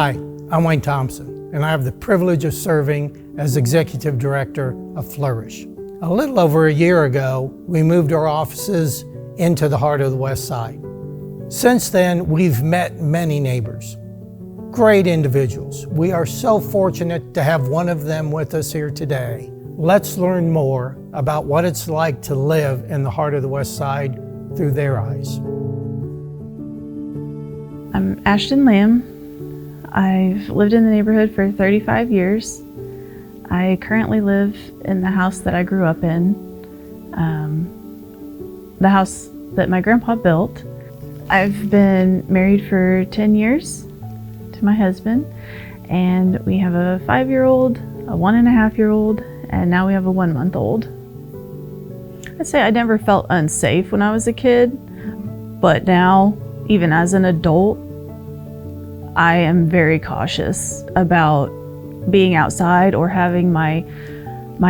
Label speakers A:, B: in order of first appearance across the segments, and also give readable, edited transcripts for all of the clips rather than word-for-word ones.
A: Hi, I'm Wayne Thompson, and I have the privilege of serving as Executive Director of Flourish. A little over a year ago, we moved our offices into the heart of the West Side. Since then, we've met many neighbors, great individuals. We are so fortunate to have one of them with us here today. Let's learn more about what it's like to live in the heart of the West Side through their eyes.
B: I'm Ashton Lamb. I've lived in the neighborhood for 35 years. I currently live in the house that I grew up in, the house that my grandpa built. I've been married for 10 years to my husband, and we have a 5-year-old, a 1.5-year-old, and now we have a 1-month-old. I'd say I never felt unsafe when I was a kid, but now, even as an adult, I am very cautious about being outside or having my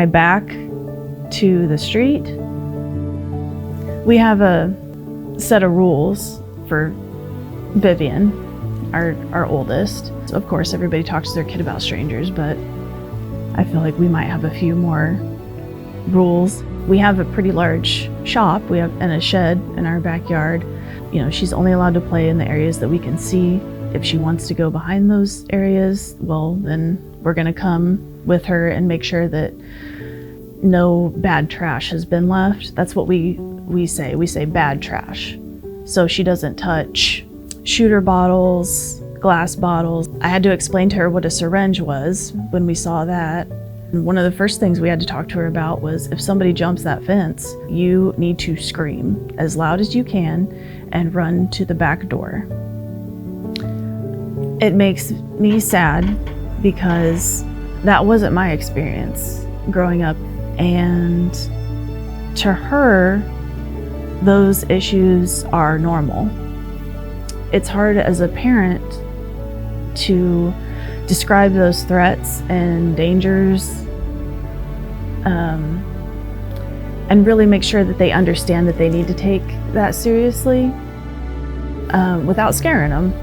B: back to the street. We have a set of rules for Vivian, our oldest. So of course, everybody talks to their kid about strangers, but I feel like we might have a few more rules. We have a pretty large shop. We have and a shed in our backyard. You know, she's only allowed to play in the areas that we can see. If she wants to go behind those areas, well, then we're gonna come with her and make sure that no bad trash has been left. That's what we say. We say bad trash. So she doesn't touch shooter bottles, glass bottles. I had to explain to her what a syringe was when we saw that. And one of the first things we had to talk to her about was if somebody jumps that fence, you need to scream as loud as you can and run to the back door. It makes me sad because that wasn't my experience growing up. And to her, those issues are normal. It's hard as a parent to describe those threats and dangers and really make sure that they understand that they need to take that seriously without scaring them.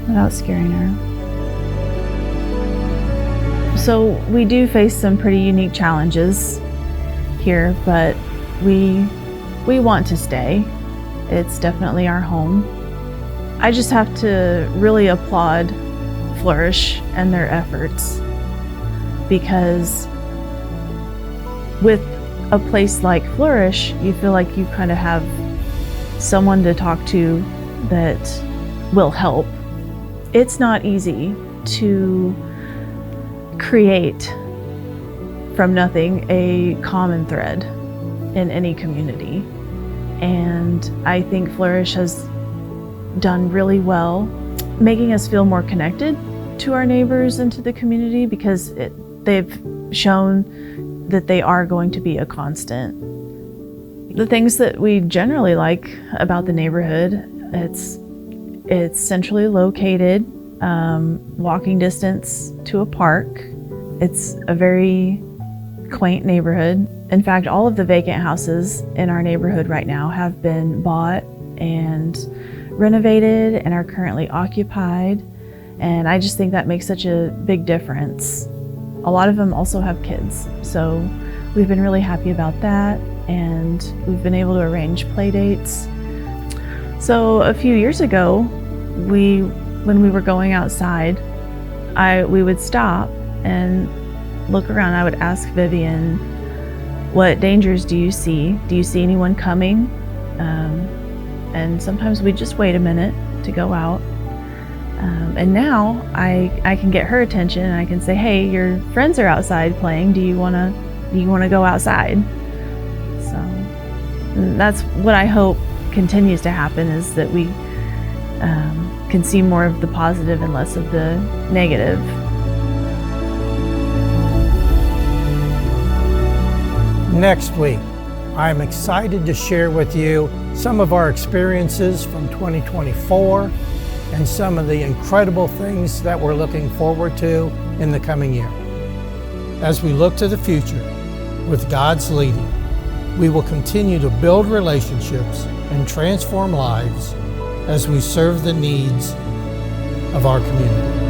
B: Without scaring her. So we do face some pretty unique challenges here, but we want to stay. It's definitely our home. I just have to really applaud Flourish and their efforts, because with a place like Flourish, you feel like you kind of have someone to talk to that will help. It's not easy to create from nothing a common thread in any community. And I think Flourish has done really well making us feel more connected to our neighbors and to the community, because they've shown that they are going to be a constant. The things that we generally like about the neighborhood, it's centrally located, walking distance to a park. It's a very quaint neighborhood. In fact, all of the vacant houses in our neighborhood right now have been bought and renovated and are currently occupied. And I just think that makes such a big difference. A lot of them also have kids, so we've been really happy about that, and we've been able to arrange play dates. So a few years ago, when we were going outside, we would stop and look around. I would ask Vivian, what dangers do you see? Do you see anyone coming? And sometimes we'd just wait a minute to go out. And now I can get her attention, and I can say, hey, your friends are outside playing. Do you wanna go outside? So that's what I hope continues to happen, is that we can see more of the positive and less of the negative.
A: Next week, I'm excited to share with you some of our experiences from 2024 and some of the incredible things that we're looking forward to in the coming year. As we look to the future, with God's leading, we will continue to build relationships and transform lives as we serve the needs of our community.